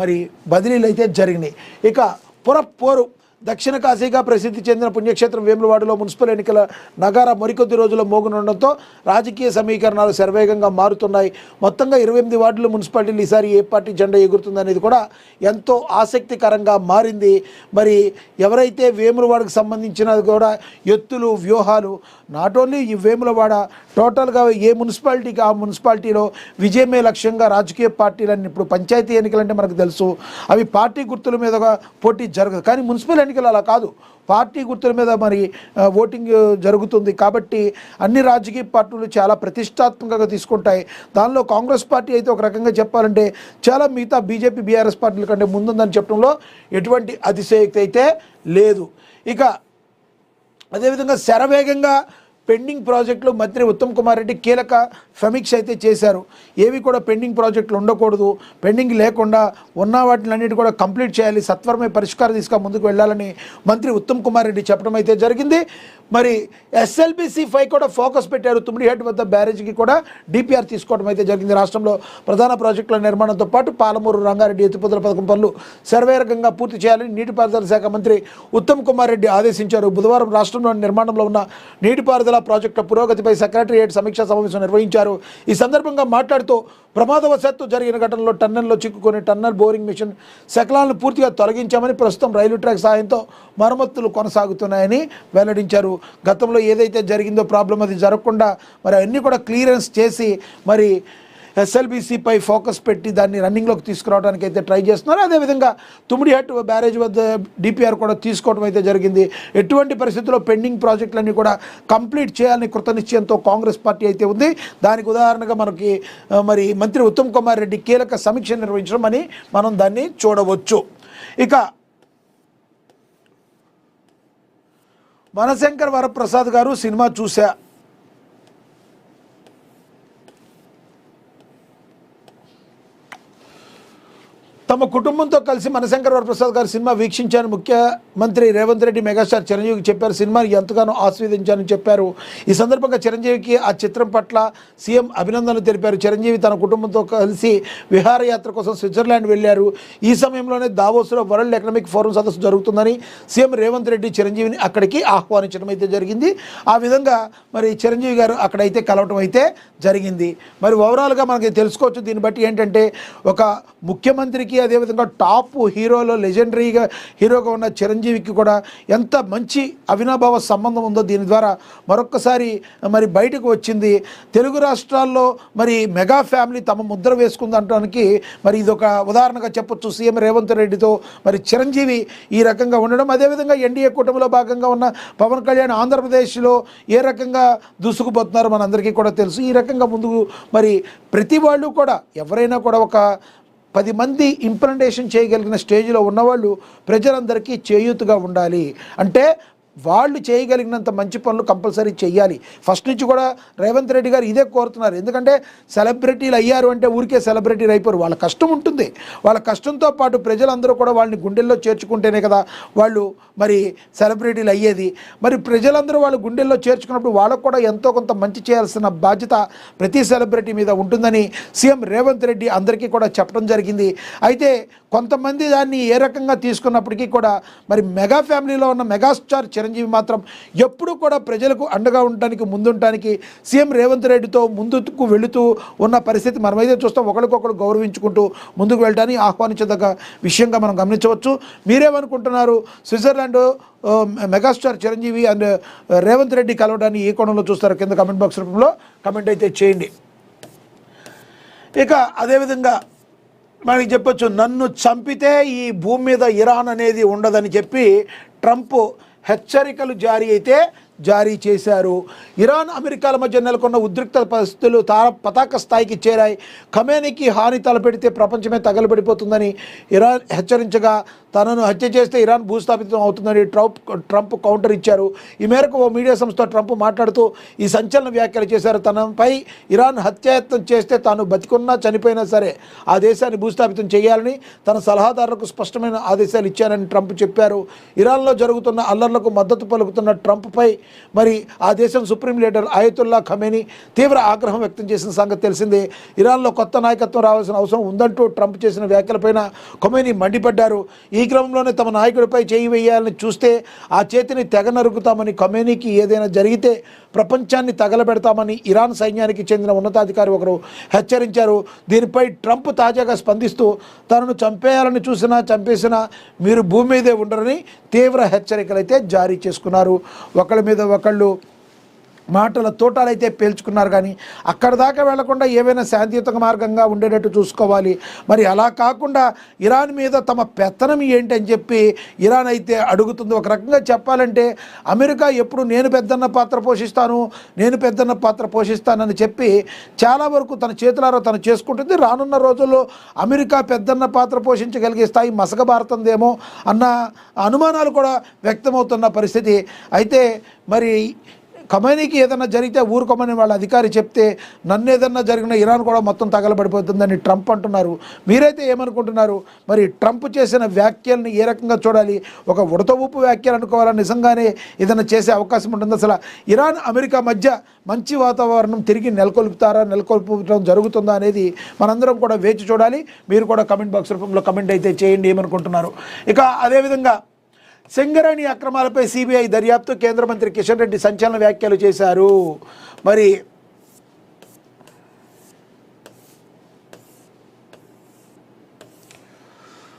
మరి బదిలీలు అయితే జరిగినాయి. ఇక పోరు దక్షిణ కాశీగా ప్రసిద్ధి చెందిన పుణ్యక్షేత్రం వేములవాడలో మున్సిపల్ ఎన్నికల నగారా మరికొద్ది రోజుల్లో మోగనుండడంతో రాజకీయ సమీకరణాలు శరవేగంగా మారుతున్నాయి. మొత్తంగా 28 వార్డులు మున్సిపాలిటీలు ఈసారి ఏ పార్టీ జెండా ఎగురుతుందనేది కూడా ఎంతో ఆసక్తికరంగా మారింది. మరి ఎవరైతే వేములవాడకు సంబంధించినది కూడా ఎత్తులు వ్యూహాలు నాట్ ఓన్లీ ఈ వేములవాడ టోటల్గా ఏ మున్సిపాలిటీకి ఆ మున్సిపాలిటీలో విజయమే లక్ష్యంగా రాజకీయ పార్టీలన్నీ ఇప్పుడు పంచాయతీ ఎన్నికలంటే మనకు తెలుసు అవి పార్టీ గుర్తుల మీదుగా పోటీ జరగదు. కానీ మున్సిపల్ ఎన్నికలు అలా కాదు, పార్టీ గుర్తుల మీద మరి ఓటింగ్ జరుగుతుంది. కాబట్టి అన్ని రాజకీయ పార్టీలు చాలా ప్రతిష్టాత్మకంగా తీసుకుంటాయి. దానిలో కాంగ్రెస్ పార్టీ అయితే ఒక రకంగా చెప్పాలంటే చాలా మిగతా బీజేపీ బీఆర్ఎస్ పార్టీల కంటే ముందుందని చెప్పడంలో ఎటువంటి అతిశయోక్తి అయితే లేదు. ఇక అదేవిధంగా శరవేగంగా పెండింగ్ ప్రాజెక్టులు మంత్రి ఉత్తమ్ కుమార్ రెడ్డి కీలక సమీక్ష అయితే చేశారు. ఏవి కూడా పెండింగ్ ప్రాజెక్టులు ఉండకూడదు, పెండింగ్ లేకుండా ఉన్న వాటిని అన్నిటి కూడా కంప్లీట్ చేయాలి, సత్వరమే పరిష్కారం తీసుకు ముందుకు వెళ్ళాలని మంత్రి ఉత్తమ్ కుమార్ రెడ్డి చెప్పడం అయితే జరిగింది. మరి ఎస్ఎల్బిసి 5 కూడా ఫోకస్ పెట్టారు. తుమ్మిడిహెడ్ వద్ద బ్యారేజ్కి కూడా డిపిఆర్ తీసుకోవడం అయితే జరిగింది. రాష్ట్రంలో ప్రధాన ప్రాజెక్టుల నిర్మాణంతో పాటు పాలమూరు రంగారెడ్డి ఎత్తిపోతల పథకం పనులు శరవేగంగా పూర్తి చేయాలని నీటిపారుదల శాఖ మంత్రి ఉత్తమ్ కుమార్ రెడ్డి ఆదేశించారు. బుధవారం రాష్ట్రంలోని నిర్మాణంలో ఉన్న నీటిపారుదల ప్రాజెక్టుల పురోగతిపై సెక్రటరియట్ సమీక్షా సమావేశం నిర్వహించారు. ఈ సందర్భంగా మాట్లాడుతూ ప్రమాదవశాత్తు జరిగిన ఘటనలో టన్నెల్లో చిక్కుకొని టన్నెల్ బోరింగ్ మిషన్ శకలాలను పూర్తిగా తొలగించామని, ప్రస్తుతం రైలు ట్రాక్ సాయంతో మరమ్మతులు కొనసాగుతున్నాయని వెల్లడించారు. గతంలో ఏదైతే జరిగిందో ప్రాబ్లం అది జరగకుండా మరి అన్నీ కూడా క్లియరెన్స్ చేసి మరి ఎస్ఎల్బిసిపై ఫోకస్ పెట్టి దాన్ని రన్నింగ్లోకి తీసుకురావడానికి అయితే ట్రై చేస్తున్నారు. అదేవిధంగా తుమ్మిడిహెట్ బ్యారేజ్ వద్ద డిపిఆర్ కూడా తీసుకోవడం అయితే జరిగింది. ఎటువంటి పరిస్థితుల్లో పెండింగ్ ప్రాజెక్టులన్నీ కూడా కంప్లీట్ చేయాలని కృతనిశ్చయంతో కాంగ్రెస్ పార్టీ అయితే ఉంది. దానికి ఉదాహరణగా మనకి మరి మంత్రి ఉత్తమ్ కుమార్ రెడ్డి కీలక సమీక్ష నిర్వహించడం అని మనం దాన్ని చూడవచ్చు. ఇక మనశంకర్ వరప్రసాద్ గారు సినిమా చూసా, తమ కుటుంబంతో కలిసి మనశంకర్ వరప్రసాద్ గారి సినిమా వీక్షించాను. ముఖ్యమంత్రి రేవంత్ రెడ్డి మెగాస్టార్ చిరంజీవికి చెప్పారు. సినిమాని ఎంతగానో ఆస్వాదించానని చెప్పారు. ఈ సందర్భంగా చిరంజీవికి ఆ చిత్రం పట్ల సీఎం అభినందనలు తెలిపారు. చిరంజీవి తన కుటుంబంతో కలిసి విహారయాత్ర కోసం స్విట్జర్లాండ్ వెళ్లారు. ఈ సమయంలోనే దావోస్లో వరల్డ్ ఎకనామిక్ ఫోరం సదస్సు జరుగుతుందని సీఎం రేవంత్ రెడ్డి చిరంజీవిని అక్కడికి ఆహ్వానించడం అయితే జరిగింది. ఆ విధంగా మరి చిరంజీవి గారు అక్కడైతే కలవటం అయితే జరిగింది. మరి ఓవరాల్గా మనకి తెలుసుకోవచ్చు. దీన్ని బట్టి ఏంటంటే ఒక ముఖ్యమంత్రికి అదేవిధంగా టాప్ హీరోలో లెజెండరీగా హీరోగా ఉన్న చిరంజీవికి కూడా ఎంత మంచి అవినాభావ సంబంధం ఉందో దీని ద్వారా మరొక్కసారి మరి బయటకు వచ్చింది. తెలుగు రాష్ట్రాల్లో మరి మెగా ఫ్యామిలీ తమ ముద్ర వేసుకుందనడానికి మరి ఇదొక ఉదాహరణగా చెప్పొచ్చు. సీఎం రేవంత్ రెడ్డితో మరి చిరంజీవి ఈ రకంగా ఉండడం, అదేవిధంగా ఎన్డీఏ కూటమిలో భాగంగా ఉన్న పవన్ కళ్యాణ్ ఆంధ్రప్రదేశ్లో ఏ రకంగా దూసుకుపోతున్నారో మనందరికీ కూడా తెలుసు. ఈ రకంగా ముందుకు మరి ప్రతి వాళ్ళు కూడా ఎవరైనా కూడా ఒక 10 మంది ఇంప్లిమెంటేషన్ చేయగలిగిన స్టేజ్లో ఉన్నవాళ్ళు ప్రజలందరికీ చేయూతగా ఉండాలి. అంటే వాళ్ళు చేయగలిగినంత మంచి పనులు కంపల్సరీ చేయాలి. ఫస్ట్ నుంచి కూడా రేవంత్ రెడ్డి గారు ఇదే కోరుతున్నారు. ఎందుకంటే సెలబ్రిటీలు అయ్యారు అంటే ఊరికే సెలబ్రిటీలు అయిపోరు. వాళ్ళ కష్టం ఉంటుంది. వాళ్ళ కష్టంతో పాటు ప్రజలందరూ కూడా వాళ్ళని గుండెల్లో చేర్చుకుంటేనే కదా వాళ్ళు మరి సెలబ్రిటీలు అయ్యేది. మరి ప్రజలందరూ వాళ్ళ గుండెల్లో చేర్చుకున్నప్పుడు వాళ్ళకు కూడా ఎంతో కొంత మంచి చేయాల్సిన బాధ్యత ప్రతి సెలబ్రిటీ మీద ఉంటుందని సీఎం రేవంత్ రెడ్డి అందరికీ కూడా చెప్పడం జరిగింది. అయితే కొంతమంది దాన్ని ఏ రకంగా తీసుకున్నప్పటికీ కూడా మరి మెగా ఫ్యామిలీలో ఉన్న మెగాస్టార్ చిరంజీవి మాత్రం ఎప్పుడూ కూడా ప్రజలకు అండగా ఉండడానికి ముందుండటానికి సీఎం రేవంత్ రెడ్డితో ముందుకు వెళుతూ ఉన్న పరిస్థితి మనమైతే చూస్తాం. ఒకరికొకరు గౌరవించుకుంటూ ముందుకు వెళ్ళడానికి ఆహ్వానించదగ్గ విషయంగా మనం గమనించవచ్చు. మీరేమనుకుంటున్నారు? Switzerland megastar Chiranjeevi and Revanth Reddy కలవడాన్ని ఏ కోణంలో చూస్తారు? కింద కమెంట్ బాక్స్ రూపంలో కమెంట్ అయితే చేయండి. ఇక అదేవిధంగా మనకి చెప్పొచ్చు, నన్ను చంపితే ఈ భూమి మీద ఇరాన్ అనేది ఉండదని చెప్పి ట్రంప్ హెచ్చరికలు జారీ చేశారు. ఇరాన్ అమెరికాల మధ్య నెలకొన్న ఉద్రిక్త పరిస్థితులు పతాక స్థాయికి చేరాయి. ఖమేనీకి హాని తలపెడితే ప్రపంచమే తగలబడిపోతుందని ఇరాన్ హెచ్చరించగా తనను హత్య చేస్తే ఇరాన్ భూస్థాపితం అవుతుందని ట్రంప్ కౌంటర్ ఇచ్చారు. ఈ మేరకు ఓ మీడియా సంస్థ ట్రంప్ మాట్లాడుతూ ఈ సంచలన వ్యాఖ్యలు చేశారు. తనపై ఇరాన్ హత్యాయత్నం చేస్తే తాను బతికున్నా చనిపోయినా సరే ఆ దేశాన్ని భూస్థాపితం చేయాలని తన సలహాదారులకు స్పష్టమైన ఆదేశాలు ఇచ్చారని ట్రంప్ చెప్పారు. ఇరాన్లో జరుగుతున్న అల్లర్లకు మద్దతు పలుకుతున్న ట్రంప్పై మరి ఆ దేశం సుప్రీం లీడర్ ఆయతుల్లా ఖమేనీ తీవ్ర ఆగ్రహం వ్యక్తం చేసిన సంగతి తెలిసిందే. ఇరాన్లో కొత్త నాయకత్వం రావాల్సిన అవసరం ఉందంటూ ట్రంప్ చేసిన వ్యాఖ్యలపైన ఖమేనీ మండిపడ్డారు. ఈ క్రమంలోనే తమ నాయకుడిపై చేయి వేయాలని చూస్తే ఆ చేతిని తెగ నరుకుతామని, ఖమేనీకి ఏదైనా జరిగితే ప్రపంచాన్ని తగలబెడతామని ఇరాన్ సైన్యానికి చెందిన ఉన్నతాధికారి ఒకరు హెచ్చరించారు. దీనిపై ట్రంప్ తాజాగా స్పందిస్తూ తనను చంపేయాలని చూసినా చంపేసినా మీరు భూమి మీదే ఉండరని తీవ్ర హెచ్చరికలు అయితే జారీ చేసుకున్నారు. ఒకళ్ళ మీద ఒకళ్ళు మాటల తోటాలైతే పేల్చుకున్నారు. కానీ అక్కడ దాకా వెళ్లకుండా ఏవైనా శాంతియుత మార్గంగా ఉండేటట్టు చూసుకోవాలి. మరి అలా కాకుండా ఇరాన్ మీద తమ పెత్తనం ఏంటి అని చెప్పి ఇరాన్ అయితే అడుగుతుంది. ఒక రకంగా చెప్పాలంటే అమెరికా ఎప్పుడు నేను పెద్దన్న పాత్ర పోషిస్తానని చెప్పి చాలా వరకు తన చేతులారా తను చేసుకుంటుంది. రానున్న రోజుల్లో అమెరికా పెద్దన్న పాత్ర పోషించగలిగే స్థాయి మసకబారుతుందేమో అన్న అనుమానాలు కూడా వ్యక్తమవుతున్న పరిస్థితి. అయితే మరి ఖమేనీకి ఏదైనా జరిగితే ఊరుకోమని వాళ్ళ అధికారి చెప్తే నన్ను ఏదన్నా జరిగిన ఇరాన్ కూడా మొత్తం తగలబడిపోతుందని ట్రంప్ అంటున్నారు. మీరైతే ఏమనుకుంటున్నారు? మరి ట్రంప్ చేసిన వ్యాఖ్యల్ని ఏ రకంగా చూడాలి? ఒక ఉడత ఊపు వ్యాఖ్యలు అనుకోవాలా? నిజంగానే ఏదైనా చేసే అవకాశం ఉంటుంది? అసలు ఇరాన్ అమెరికా మధ్య మంచి వాతావరణం తిరిగి నెలకొల్పడం జరుగుతుందా అనేది మనందరం కూడా వేచి చూడాలి. మీరు కూడా కమెంట్ బాక్స్ రూపంలో కమెంట్ అయితే చేయండి ఏమనుకుంటున్నారు. ఇక అదేవిధంగా సింగరేణి అక్రమాలపై సిబిఐ దర్యాప్తు కేంద్ర మంత్రి కిషన్ రెడ్డి సంచలన వ్యాఖ్యలు చేశారు. మరి